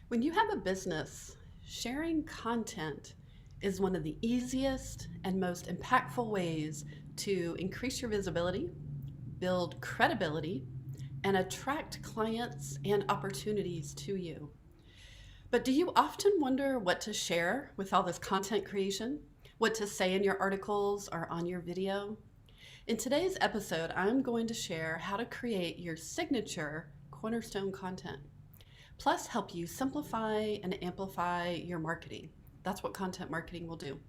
When you have a business, sharing content is one of the easiest and most impactful ways to increase your visibility, build credibility, and attract clients and opportunities to you. But do you often wonder what to share with all this content creation? What to say in your articles or on your video? In today's episode, I'm going to share how to create your signature Cornerstone content, plus help you simplify and amplify your marketing. That's what content marketing will do.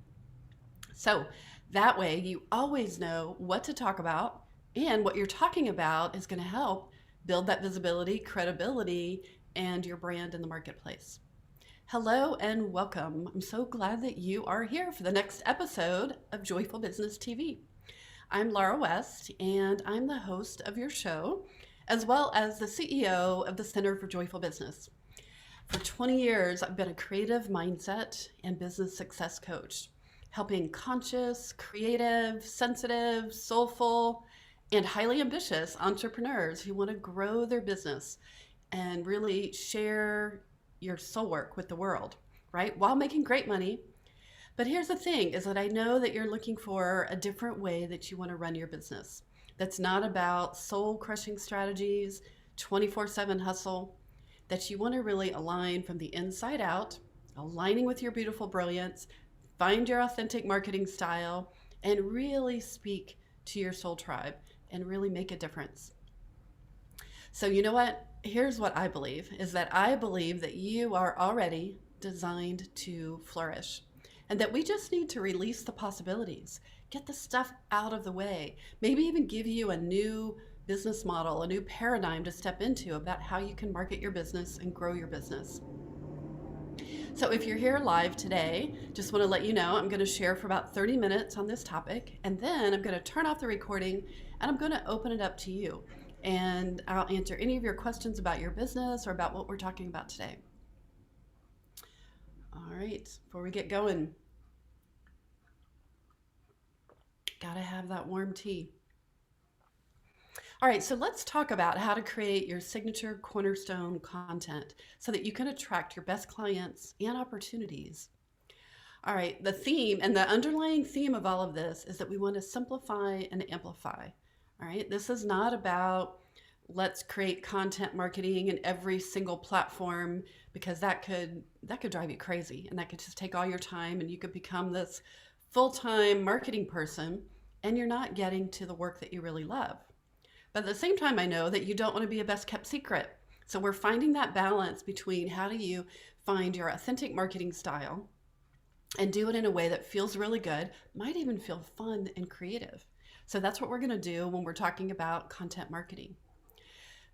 So that way you always know what to talk about, and what you're talking about is going to help build that visibility, credibility, and your brand in the marketplace. Hello and welcome. I'm so glad that you are here for the next episode of Joyful Business TV. I'm Laura West, and I'm the host of your show, as well as the CEO of the Center for Joyful Business. For 20 years, I've been a creative mindset and business success coach, helping conscious, creative, sensitive, soulful, and highly ambitious entrepreneurs who want to grow their business and really share your soul work with the world, right? While making great money. But here's the thing is that I know that you're looking for a different way that you want to run your business. That's not about soul crushing strategies, 24/7 hustle, that you want to really align from the inside out, aligning with your beautiful brilliance, find your authentic marketing style, and really speak to your soul tribe and really make a difference. So you know what? Here's what I believe is that I believe that you are already designed to flourish, and that we just need to release the possibilities, get the stuff out of the way, maybe even give you a new business model, a new paradigm to step into about how you can market your business and grow your business. So if you're here live today, just want to let you know I'm going to share for about 30 minutes on this topic, and then I'm going to turn off the recording and I'm going to open it up to you. And I'll answer any of your questions about your business or about what we're talking about today. All right, before we get going, gotta have that warm tea. All right, so let's talk about how to create your signature Cornerstone content so that you can attract your best clients and opportunities. All right, the theme and the underlying theme of all of this is that we want to simplify and amplify. All right, this is not about let's create content marketing in every single platform, because that could drive you crazy, and that could just take all your time, and you could become this full-time marketing person and you're not getting to the work that you really love. But at the same time, I know that you don't want to be a best kept secret. So we're finding that balance between how do you find your authentic marketing style and do it in a way that feels really good, might even feel fun and creative. So that's what we're going to do when we're talking about content marketing.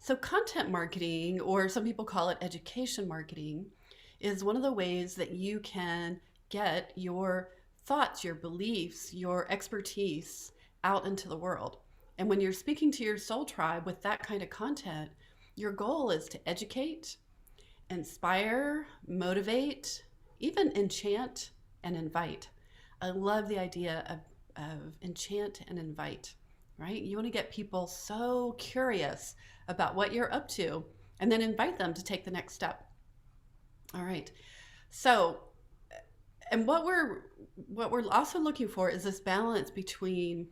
So content marketing, or some people call it education marketing, is one of the ways that you can get your thoughts, your beliefs, your expertise out into the world. And when you're speaking to your soul tribe with that kind of content, your goal is to educate, inspire, motivate, even enchant and invite. I love the idea of enchant and invite, right? You want to get people so curious about what you're up to and then invite them to take the next step. All right. So, and what we're also looking for is this balance between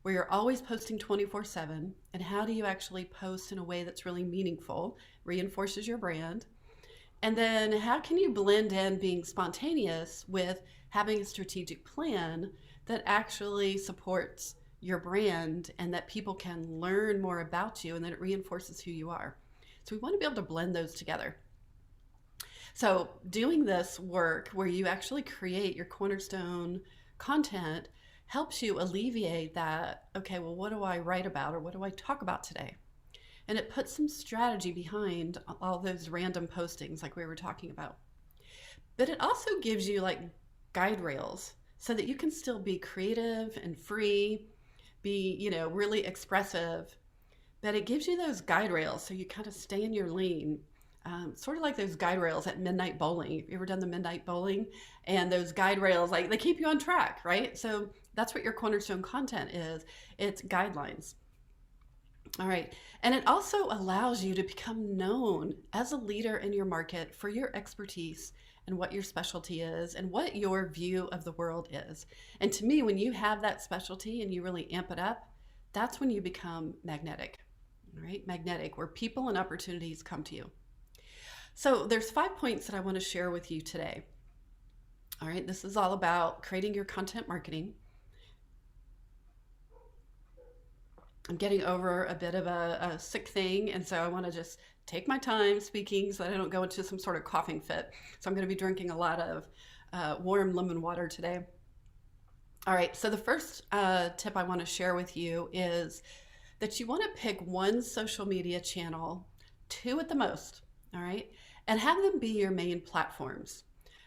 where you're always posting 24/7 and how do you actually post in a way that's really meaningful, reinforces your brand, and then how can you blend in being spontaneous with having a strategic plan that actually supports your brand and that people can learn more about you and that it reinforces who you are. So we want to be able to blend those together. So doing this work where you actually create your Cornerstone content helps you alleviate that, okay, well, what do I write about or what do I talk about today? And it puts some strategy behind all those random postings like we were talking about. But it also gives you like guide rails so that you can still be creative and free, be, really expressive, but it gives you those guide rails so you kind of stay in your lane. Sort of like those guide rails at midnight bowling. Have you ever done the midnight bowling? And those guide rails, like they keep you on track, right? So that's what your Cornerstone content is. It's guidelines. All right. And it also allows you to become known as a leader in your market for your expertise and what your specialty is and what your view of the world is. And to me, when you have that specialty and you really amp it up, that's when you become magnetic, right? Magnetic, where people and opportunities come to you. So there's 5 points that I want to share with you today. All right, this is all about creating your content marketing. I'm getting over a bit of a sick thing, and so I want to just take my time speaking so that I don't go into some sort of coughing fit. So I'm going to be drinking a lot of warm lemon water today. All right, so the first tip I want to share with you is that you want to pick one social media channel, two at the most, all right, and have them be your main platforms.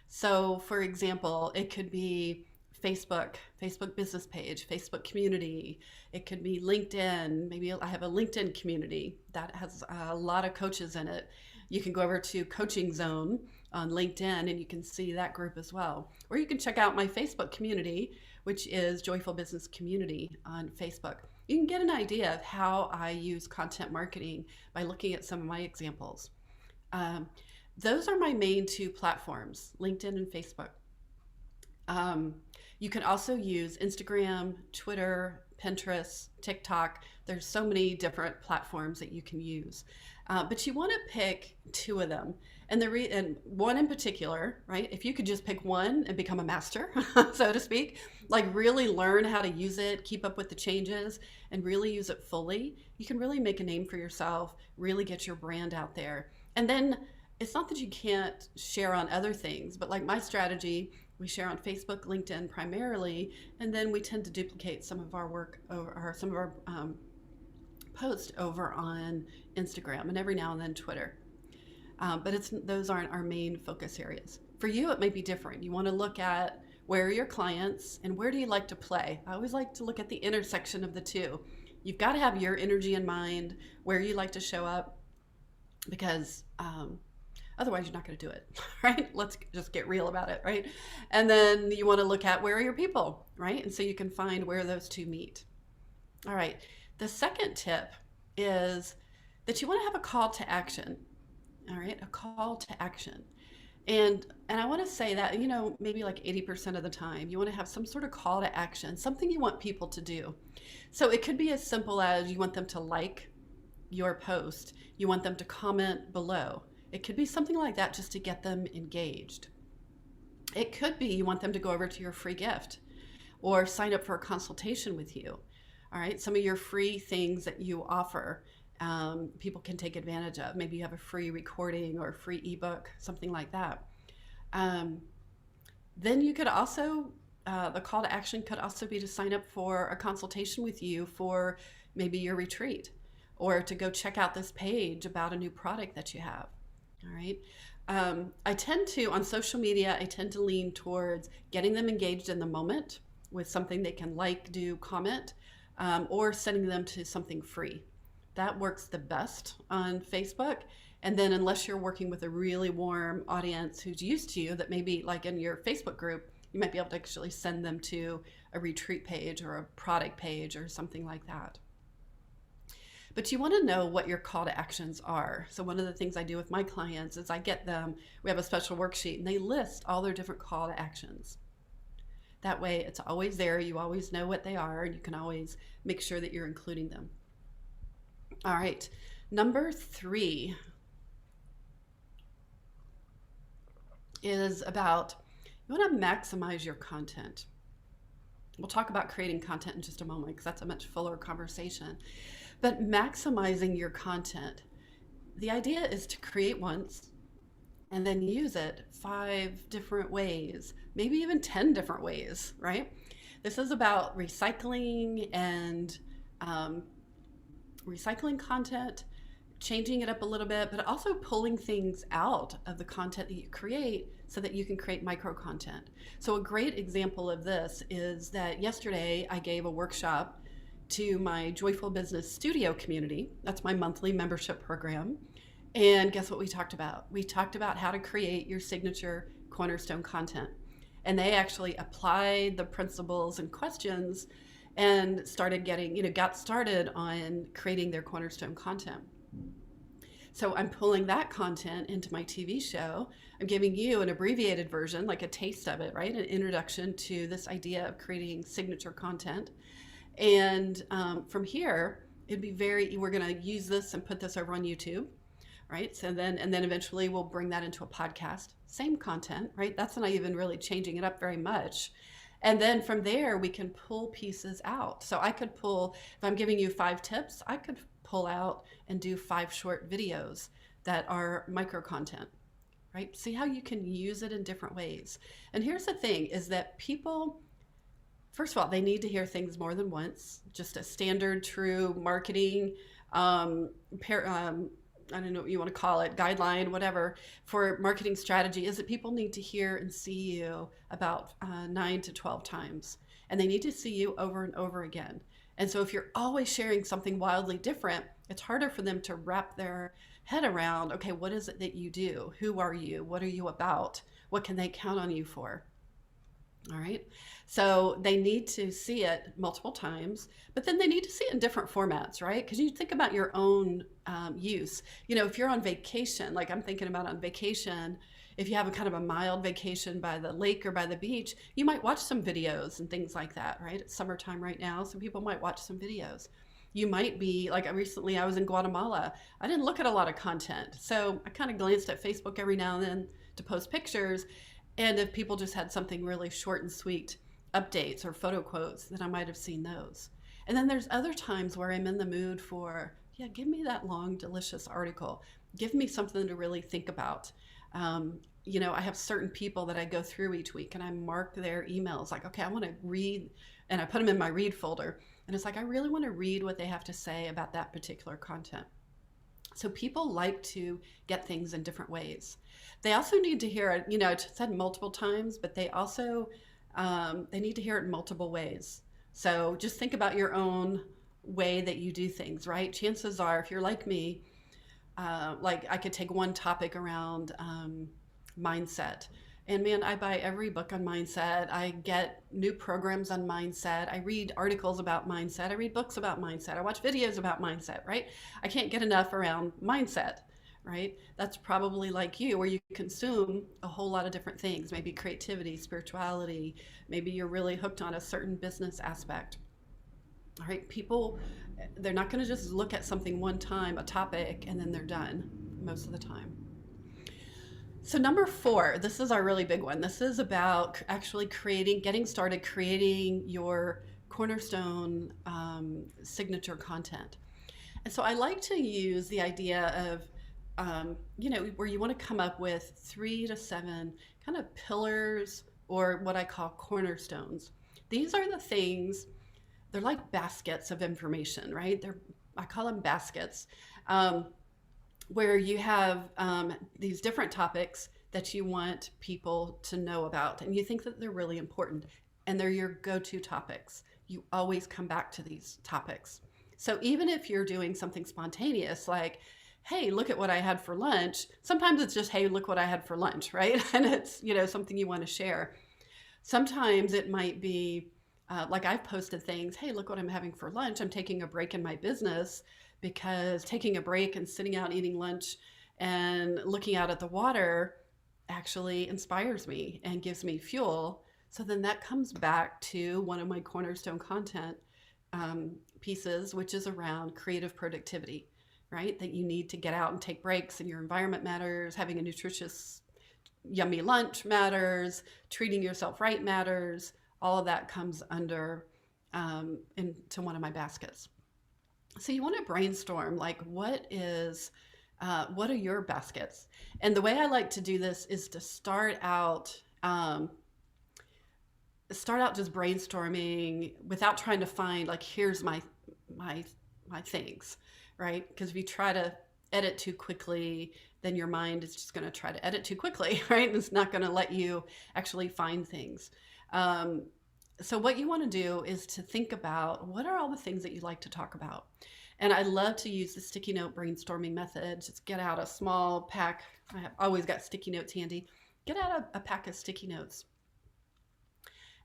So, for example, it could be Facebook, Facebook business page, Facebook community. It could be LinkedIn. Maybe I have a LinkedIn community that has a lot of coaches in it. You can go over to Coaching Zone on LinkedIn and you can see that group as well. Or you can check out my Facebook community, which is Joyful Business Community on Facebook. You can get an idea of how I use content marketing by looking at some of my examples. Those are my main two platforms, LinkedIn and Facebook. You can also use Instagram, Twitter, Pinterest, TikTok. There's so many different platforms that you can use. But you want to pick two of them. And one in particular, right? If you could just pick one and become a master, so to speak, like really learn how to use it, keep up with the changes, and really use it fully, you can really make a name for yourself, really get your brand out there. And then it's not that you can't share on other things, but like my strategy, we share on Facebook, LinkedIn primarily, and then we tend to duplicate some of our work or some of our posts over on Instagram and every now and then Twitter. But those aren't our main focus areas. For you, it may be different. You want to look at where are your clients and where do you like to play? I always like to look at the intersection of the two. You've got to have your energy in mind, where you like to show up, because otherwise you're not going to do it, right? Let's just get real about it, right? And then you want to look at where are your people, right? And so you can find where those two meet. All right. The second tip is that you want to have a call to action. All right, a call to action. And I want to say that, maybe like 80% of the time, you want to have some sort of call to action, something you want people to do. So it could be as simple as you want them to like your post, you want them to comment below. It could be something like that just to get them engaged. It could be you want them to go over to your free gift or sign up for a consultation with you. All right, some of your free things that you offer, people can take advantage of. Maybe you have a free recording or a free ebook, something like that. Then you could also, the call to action could also be to sign up for a consultation with you for maybe your retreat, or to go check out this page about a new product that you have. All right. I tend to, on social media, I tend to lean towards getting them engaged in the moment with something they can like, do, comment, or sending them to something free. That works the best on Facebook. And then unless you're working with a really warm audience who's used to you, that maybe like in your Facebook group, you might be able to actually send them to a retreat page or a product page or something like that. But you want to know what your call to actions are. So one of the things I do with my clients is I get them, we have a special worksheet, and they list all their different call to actions. That way it's always there, you always know what they are, and you can always make sure that you're including them. All right, number 3 is about, you want to maximize your content. We'll talk about creating content in just a moment because that's a much fuller conversation. But maximizing your content, the idea is to create once and then use it 5 different ways, maybe even 10 different ways, right? This is about recycling and recycling content, changing it up a little bit, but also pulling things out of the content that you create so that you can create micro content. So a great example of this is that yesterday I gave a workshop to my Joyful Business Studio community. That's my monthly membership program. And guess what we talked about? We talked about how to create your signature Cornerstone content. And they actually applied the principles and questions and started getting, got started on creating their Cornerstone content. So I'm pulling that content into my TV show. I'm giving you an abbreviated version, like a taste of it, right? An introduction to this idea of creating signature content. And from here, we're going to use this and put this over on YouTube, right? And then eventually we'll bring that into a podcast. Same content, right? That's not even really changing it up very much. And then from there, we can pull pieces out. So I could pull, if I'm giving you 5 tips, I could pull out and do 5 short videos that are micro content, right? See how you can use it in different ways. And here's the thing is that people, first of all, they need to hear things more than once. Just a standard, true marketing, I don't know what you want to call it, guideline, whatever, for marketing strategy is that people need to hear and see you about 9 to 12 times. And they need to see you over and over again. And so if you're always sharing something wildly different, it's harder for them to wrap their head around, okay, what is it that you do? Who are you? What are you about? What can they count on you for? All right. So they need to see it multiple times, but then they need to see it in different formats, right? Because you think about your own use. If you're on vacation, like I'm thinking about on vacation, if you have a kind of a mild vacation by the lake or by the beach, you might watch some videos and things like that, right? It's summertime right now, so people might watch some videos. You might be, like recently I was in Guatemala. I didn't look at a lot of content. So I kind of glanced at Facebook every now and then to post pictures. And if people just had something really short and sweet, updates or photo quotes, then I might have seen those. And then there's other times where I'm in the mood for, yeah, give me that long, delicious article. Give me something to really think about. I have certain people that I go through each week and I mark their emails like, okay, I want to read, and I put them in my read folder. And it's like, I really want to read what they have to say about that particular content. So people like to get things in different ways. They also need to hear it, I said multiple times, but they also, they need to hear it in multiple ways. So just think about your own way that you do things, right? Chances are, if you're like me, like I could take one topic around mindset. And man, I buy every book on mindset. I get new programs on mindset. I read articles about mindset. I read books about mindset. I watch videos about mindset, right? I can't get enough around mindset, right? That's probably like you, where you consume a whole lot of different things, maybe creativity, spirituality, maybe you're really hooked on a certain business aspect. All right, people, they're not going to just look at something one time, a topic, and then they're done most of the time. So number 4, this is our really big one. This is about actually getting started creating your Cornerstone signature content. And so I like to use the idea of, where you want to come up with 3 to 7 kind of pillars, or what I call cornerstones. These are the things, they're like baskets of information, right? I call them baskets. Where you have these different topics that you want people to know about, and you think that they're really important, and they're your go-to topics. You always come back to these topics. So even if you're doing something spontaneous, like, hey, look at what I had for lunch, sometimes it's just, hey, look what I had for lunch, right? And it's, something you want to share. Sometimes it might be, like I've posted things, hey, look what I'm having for lunch. I'm taking a break in my business, because taking a break and sitting out eating lunch and looking out at the water actually inspires me and gives me fuel. So then that comes back to one of my Cornerstone content pieces, which is around creative productivity, right? That you need to get out and take breaks, and your environment matters, having a nutritious, yummy lunch matters, treating yourself right matters. All of that comes under into one of my baskets. So you want to brainstorm, like, what are your baskets? And the way I like to do this is to start out just brainstorming without trying to find, like, here's my things, right? Because if you try to edit too quickly, then your mind is just going to try to edit too quickly, right? And it's not going to let you actually find things. So what you want to do is to think about, what are all the things that you like to talk about? And I love to use the sticky note brainstorming method. Just get out a small pack. I have always got sticky notes handy. Get out a pack of sticky notes.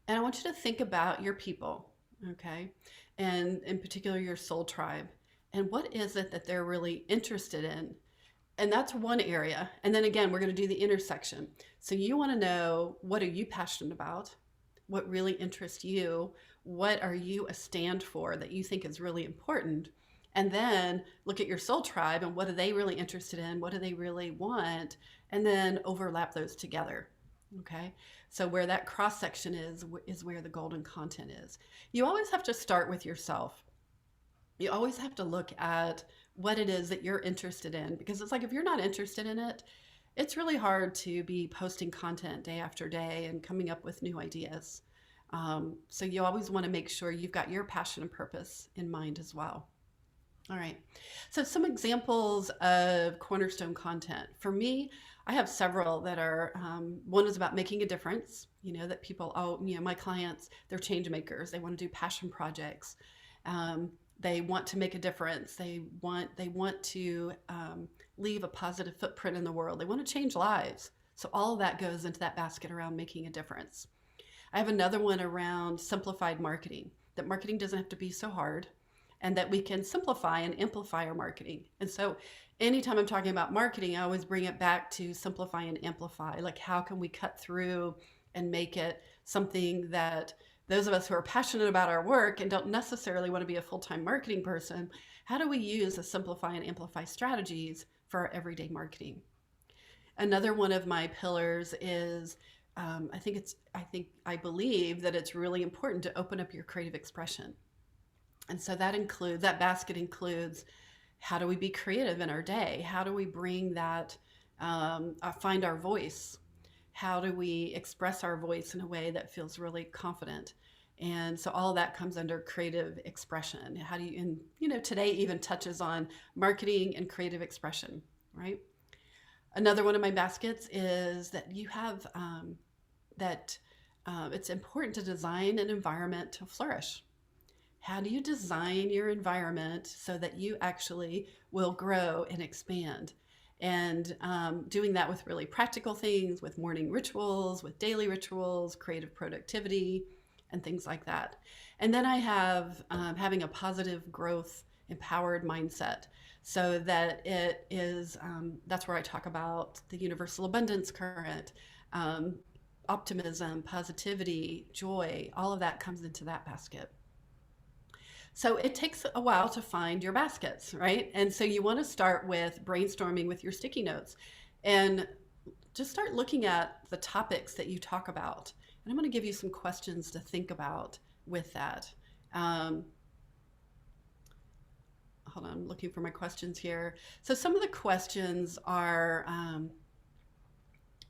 And I want you to think about your people. Okay. And in particular, your soul tribe. And what is it that they're really interested in? And that's one area. And then again, we're going to do the intersection. So you want to know, what are you passionate about? What really interests you? What are you a stand for that you think is really important? And then look at your soul tribe and what are they really interested in? What do they really want? And then overlap those together. Okay. So where that cross section is where the golden content is. You always have to start with yourself. You always have to look at what it is that you're interested in, because it's like if you're not interested in it, it's really hard to be posting content day after day and coming up with new ideas. So you always want to make sure you've got your passion and purpose in mind as well. All right. So some examples of Cornerstone content. For me, I have several that are, one is about making a difference, that people, my clients, they're change makers. They want to do passion projects. They want to make a difference. They want to leave a positive footprint in the world. They want to change lives. So all of that goes into that basket around making a difference. I have another one around simplified marketing, that marketing doesn't have to be so hard and that we can simplify and amplify our marketing. And so anytime I'm talking about marketing, I always bring it back to simplify and amplify. Like, how can we cut through and make it something that those of us who are passionate about our work and don't necessarily want to be a full-time marketing person, how do we use the simplify and amplify strategies for our everyday marketing? Another one of my pillars is I believe that it's really important to open up your creative expression. And so that basket includes, how do we be creative in our day? How do we bring that, find our voice? How do we express our voice in a way that feels really confident? And so all of that comes under creative expression. How do you, and today even touches on marketing and creative expression, right? Another one of my baskets is that you have, it's important to design an environment to flourish. How do you design your environment so that you actually will grow and expand? And doing that with really practical things, with morning rituals, with daily rituals, creative productivity, and things like that. And then I have having a positive growth, empowered mindset, so that it is, that's where I talk about the universal abundance current, optimism, positivity, joy, all of that comes into that basket. So it takes a while to find your baskets, right? And so you want to start with brainstorming with your sticky notes and just start looking at the topics that you talk about. And I'm going to give you some questions to think about with that. Hold on, I'm looking for my questions here. So some of the questions are,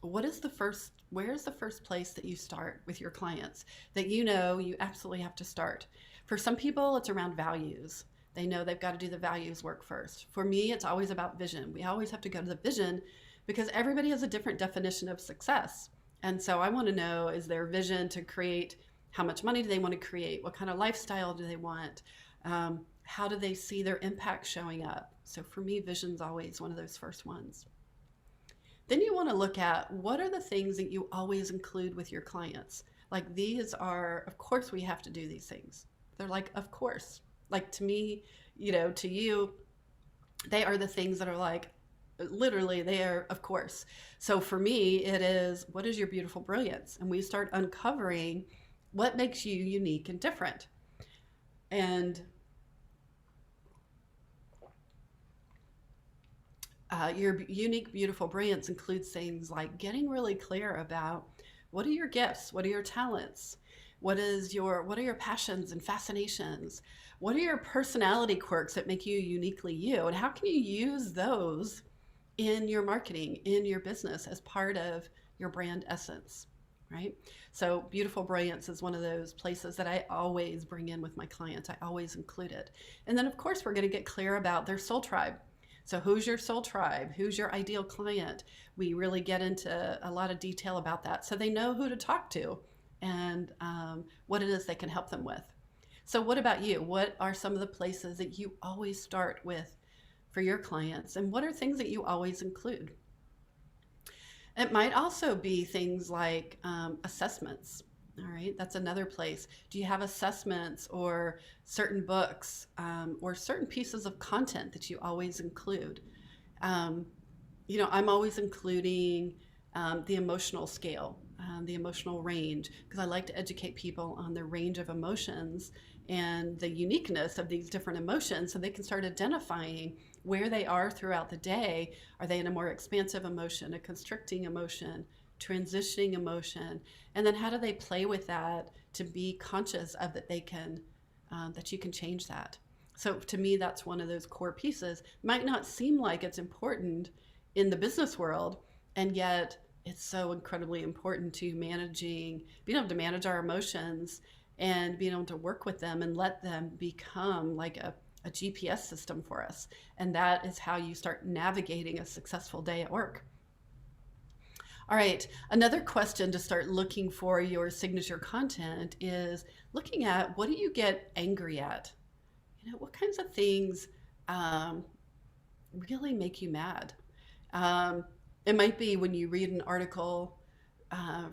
where is the first place that you start with your clients that you absolutely have to start? For some people, it's around values. They know they've got to do the values work first. For me, it's always about vision. We always have to go to the vision because everybody has a different definition of success. And so I want to know, is their vision to create, how much money do they want to create? What kind of lifestyle do they want? How do they see their impact showing up? So for me, vision's always one of those first ones. Then you want to look at, what are the things that you always include with your clients? Like, these are, of course we have to do these things. They're like, of course. Like, to me, to you, they are the things that are like, literally, they are, of course. So for me, it is, what is your beautiful brilliance? And we start uncovering what makes you unique and different. And your unique, beautiful brilliance includes things like getting really clear about, what are your gifts? What are your talents? What are your passions and fascinations? What are your personality quirks that make you uniquely you? And how can you use those in your marketing, in your business, as part of your brand essence, right? So beautiful brilliance is one of those places that I always bring in with my clients. I always include it. And then of course, we're going to get clear about their soul tribe. So who's your soul tribe? Who's your ideal client? We really get into a lot of detail about that so they know who to talk to and what it is they can help them with. So what about you? What are some of the places that you always start with for your clients? And what are things that you always include? It might also be things like assessments. All right, that's another place. Do you have assessments or certain books or certain pieces of content that you always include? Um, I'm always including the emotional scale, the emotional range, because I like to educate people on the range of emotions and the uniqueness of these different emotions so they can start identifying where they are throughout the day. Are they in a more expansive emotion, a constricting emotion, transitioning emotion? And then how do they play with that to be conscious of that they can, that you can change that. So to me, that's one of those core pieces. Might not seem like it's important in the business world, and yet it's so incredibly important to being able to manage our emotions and being able to work with them and let them become like a GPS system for us. And that is how you start navigating a successful day at work. All right, another question to start looking for your signature content is looking at what do you get angry at? What kinds of things um, really make you mad? Um, it might be when you read an article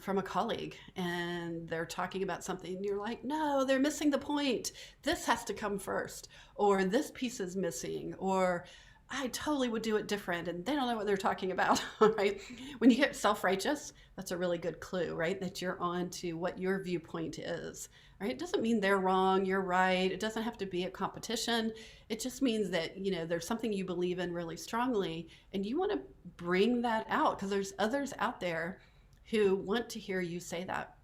from a colleague and they're talking about something and you're like, no, they're missing the point. This has to come first, or this piece is missing, or I totally would do it different and they don't know what they're talking about, right? When you get self-righteous, that's a really good clue, right? That you're on to what your viewpoint is, right? It doesn't mean they're wrong, you're right. It doesn't have to be a competition. It just means that, there's something you believe in really strongly and you want to bring that out because there's others out there who want to hear you say that.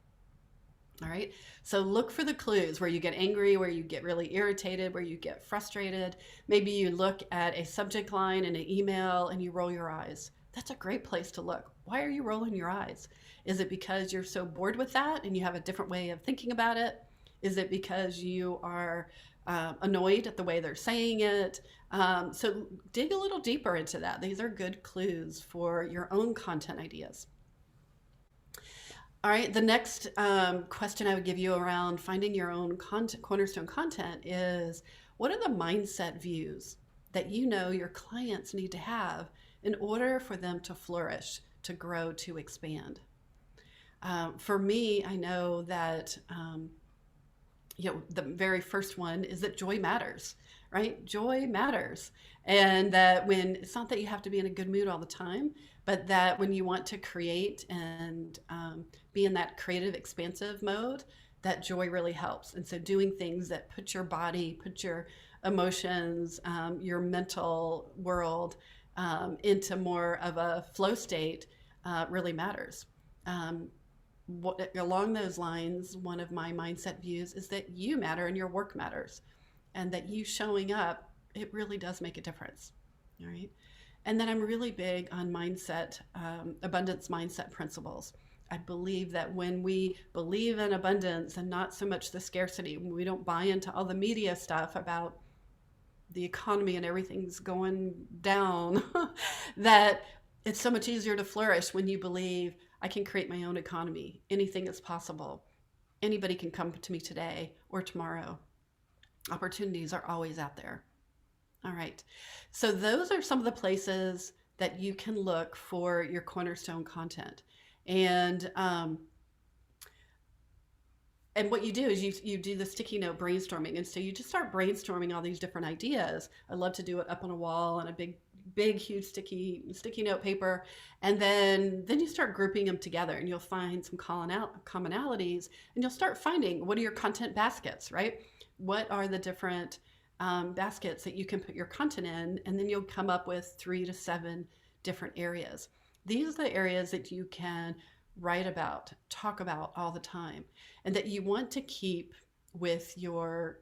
All right. So look for the clues where you get angry, where you get really irritated, where you get frustrated. Maybe you look at a subject line in an email and you roll your eyes. That's a great place to look. Why are you rolling your eyes? Is it because you're so bored with that and you have a different way of thinking about it? Is it because you are annoyed at the way they're saying it? So dig a little deeper into that. These are good clues for your own content ideas. All right, the next question I would give you around finding your own cornerstone content is what are the mindset views that your clients need to have in order for them to flourish, to grow, to expand? For me, I know that the very first one is that joy matters, right? Joy matters. And that when it's not that you have to be in a good mood all the time, but that when you want to create and be in that creative, expansive mode, that joy really helps. And so doing things that put your body, put your emotions, your mental world into more of a flow state really matters. Um, Along those lines, one of my mindset views is that you matter and your work matters, and that you showing up, it really does make a difference. All right. And then I'm really big on mindset, abundance mindset principles. I believe that when we believe in abundance and not so much the scarcity, when we don't buy into all the media stuff about the economy and everything's going down, that it's so much easier to flourish when you believe I can create my own economy. Anything is possible. Anybody can come to me today or tomorrow. Opportunities are always out there. All right. So those are some of the places that you can look for your cornerstone content. And what you do is you do the sticky note brainstorming. And so you just start brainstorming all these different ideas. I love to do it up on a wall on a big, huge sticky note paper. And then you start grouping them together and you'll find some commonalities and you'll start finding what are your content baskets, right? What are the different baskets that you can put your content in? And then you'll come up with 3 to 7 different areas. These are the areas that you can write about, talk about all the time, and that you want to keep with your,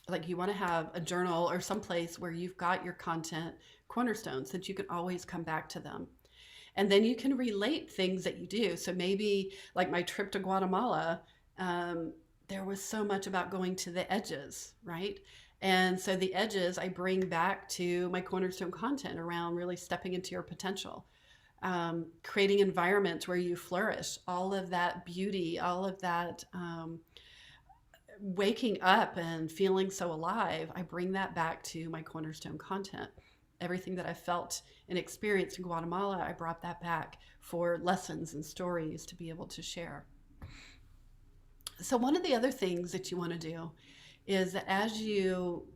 like you want to have a journal or someplace where you've got your content cornerstones that you can always come back to them. And then you can relate things that you do. So maybe like my trip to Guatemala, there was so much about going to the edges, right? And so the edges I bring back to my cornerstone content around really stepping into your potential. Creating environments where you flourish, all of that beauty, all of that waking up and feeling so alive, I bring that back to my cornerstone content. Everything that I felt and experienced in Guatemala, I brought that back for lessons and stories to be able to share. So one of the other things that you want to do is that as you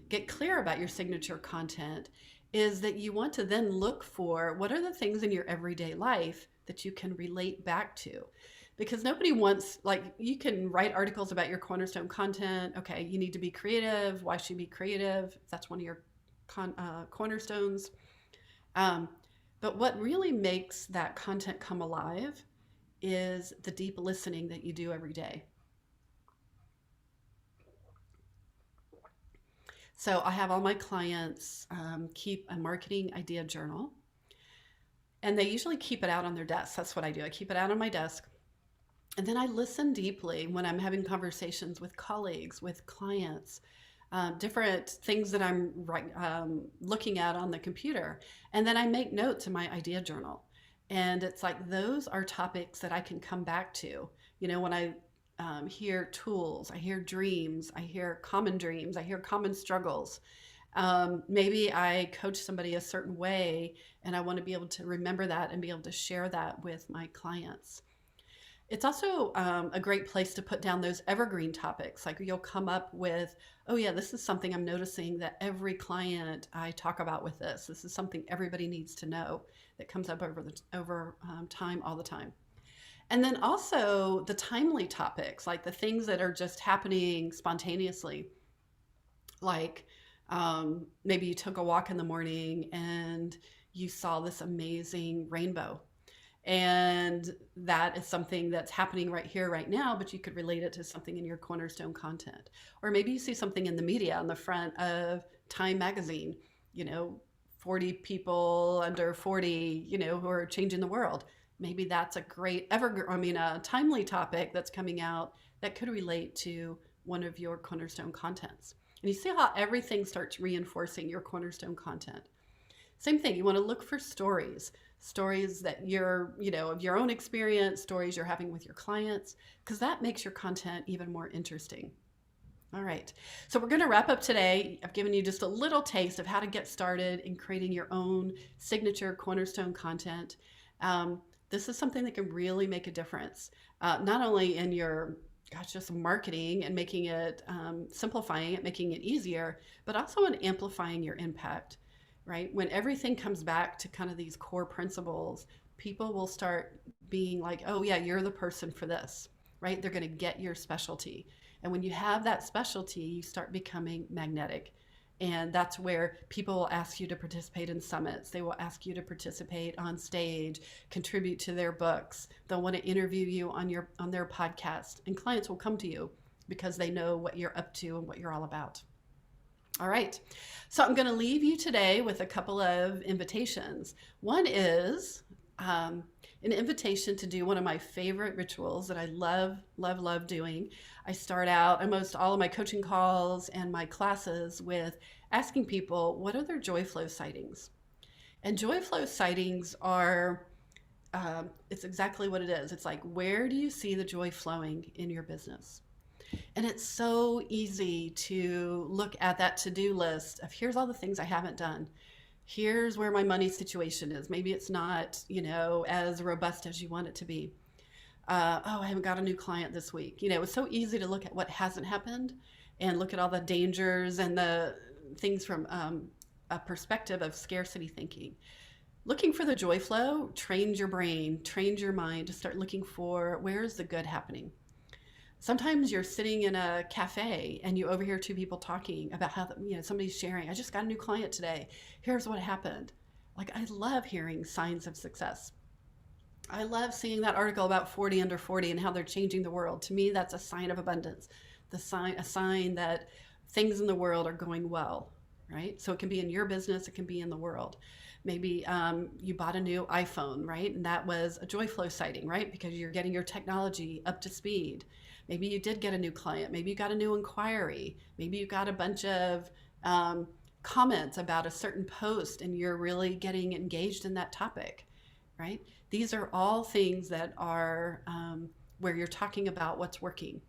get clear about your signature content, is that you want to then look for what are the things in your everyday life that you can relate back to. Because nobody wants, like, you can write articles about your Cornerstone content. Okay, you need to be creative. Why should you be creative? That's one of your cornerstones. Um, but what really makes that content come alive is the deep listening that you do every day. So I have all my clients keep a marketing idea journal, and they usually keep it out on their desk. That's what I do. I keep it out on my desk. And then I listen deeply when I'm having conversations with colleagues, with clients, different things that I'm looking at on the computer. And then I make notes in my idea journal. And it's like those are topics that I can come back to. When I hear tools, I hear dreams, I hear common dreams, I hear common struggles. Maybe I coach somebody a certain way, and I want to be able to remember that and be able to share that with my clients. It's also a great place to put down those evergreen topics. Like you'll come up with, oh yeah, this is something I'm noticing that every client I talk about with this. This is something everybody needs to know that comes up over time all the time. And then also the timely topics, like the things that are just happening spontaneously. Like maybe you took a walk in the morning and you saw this amazing rainbow, and that is something that's happening right here, right now, but you could relate it to something in your Cornerstone content. Or maybe you see something in the media on the front of Time magazine, you know, 40 people under 40, who are changing the world. Maybe that's a great a timely topic that's coming out that could relate to one of your Cornerstone contents. And you see how everything starts reinforcing your Cornerstone content. Same thing, you want to look for stories that of your own experience, stories you're having with your clients, because that makes your content even more interesting. All right, so we're going to wrap up today. I've given you just a little taste of how to get started in creating your own signature Cornerstone content. This is something that can really make a difference, not only in your just marketing and making it, simplifying it, making it easier, but also in amplifying your impact, right? When everything comes back to kind of these core principles, people will start being like, oh yeah, you're the person for this, right? They're going to get your specialty. And when you have that specialty, you start becoming magnetic. And that's where people will ask you to participate in summits. They will ask you to participate on stage, contribute to their books. They'll want to interview you on their podcast. And clients will come to you because they know what you're up to and what you're all about. All right. So I'm going to leave you today with a couple of invitations. One is an invitation to do one of my favorite rituals that I love, love, love doing. I start out almost all of my coaching calls and my classes with asking people, what are their joy flow sightings? And joy flow sightings are, it's exactly what it is. It's like, where do you see the joy flowing in your business? And it's so easy to look at that to-do list of here's all the things I haven't done. Here's where my money situation is. Maybe it's not, as robust as you want it to be. Oh, I haven't got a new client this week. It's so easy to look at what hasn't happened and look at all the dangers and the things from a perspective of scarcity thinking. Looking for the joy flow trains your brain, trains your mind to start looking for where's the good happening. Sometimes you're sitting in a cafe and you overhear two people talking about how somebody's sharing, I just got a new client today. Here's what happened. Like, I love hearing signs of success. I love seeing that article about 40 under 40 and how they're changing the world. To me, that's a sign of abundance, a sign that things in the world are going well, right? So it can be in your business, it can be in the world. Maybe you bought a new iPhone, right? And that was a joy flow sighting, right? Because you're getting your technology up to speed. Maybe you did get a new client. Maybe you got a new inquiry. Maybe you got a bunch of comments about a certain post and you're really getting engaged in that topic, right? These are all things that are where you're talking about what's working.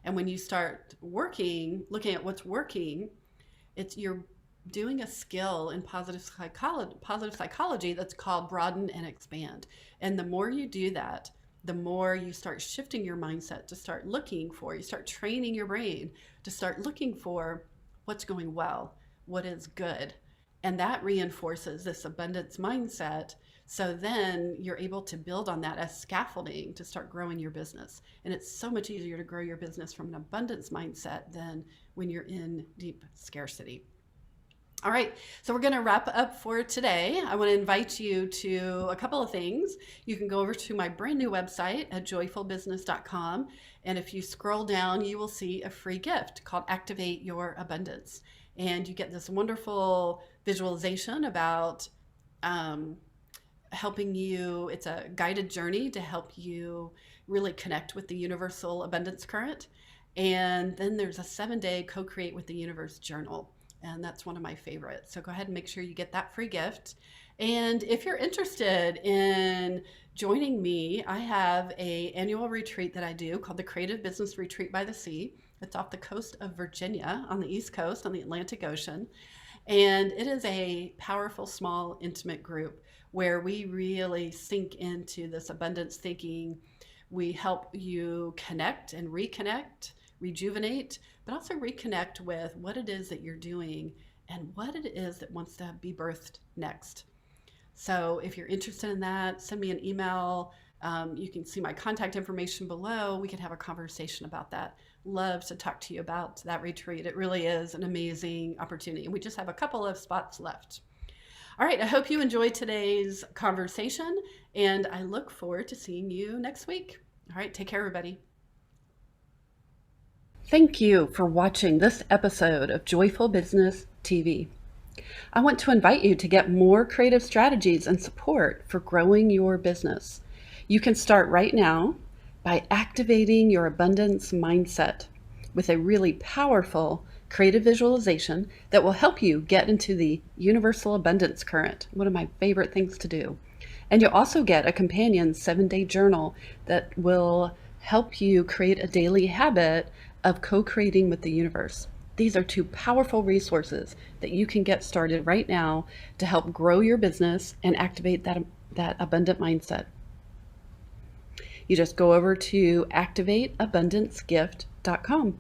And when you start looking at what's working, you're doing a skill in positive psychology that's called broaden and expand. And the more you do that, the more you start shifting your mindset to start looking for, you start training your brain to start looking for what's going well, what is good. And that reinforces this abundance mindset. So then you're able to build on that as scaffolding to start growing your business. And it's so much easier to grow your business from an abundance mindset than when you're in deep scarcity. All right, so we're going to wrap up for today. I want to invite you to a couple of things. You can go over to my brand new website at joyfulbusiness.com. And if you scroll down, you will see a free gift called Activate Your Abundance. And you get this wonderful visualization about helping you. It's a guided journey to help you really connect with the universal abundance current. And then there's a 7-day Co-Create with the Universe journal. And that's one of my favorites. So go ahead and make sure you get that free gift. And if you're interested in joining me, I have an annual retreat that I do called the Creative Business Retreat by the Sea. It's off the coast of Virginia on the East Coast on the Atlantic Ocean. And it is a powerful, small, intimate group where we really sink into this abundance thinking. We help you connect and reconnect, rejuvenate, but also reconnect with what it is that you're doing and what it is that wants to be birthed next. So if you're interested in that, send me an email. You can see my contact information below. We can have a conversation about that. Love to talk to you about that retreat. It really is an amazing opportunity. And we just have a couple of spots left. All right, I hope you enjoyed today's conversation, and I look forward to seeing you next week. All right, take care, everybody. Thank you for watching this episode of Joyful Business TV. I want to invite you to get more creative strategies and support for growing your business. You can start right now by activating your abundance mindset with a really powerful creative visualization that will help you get into the universal abundance current, one of my favorite things to do. And you'll also get a companion 7-day journal that will help you create a daily habit of co-creating with the universe. These are 2 powerful resources that you can get started right now to help grow your business and activate that abundant mindset. You just go over to activateabundancegift.com.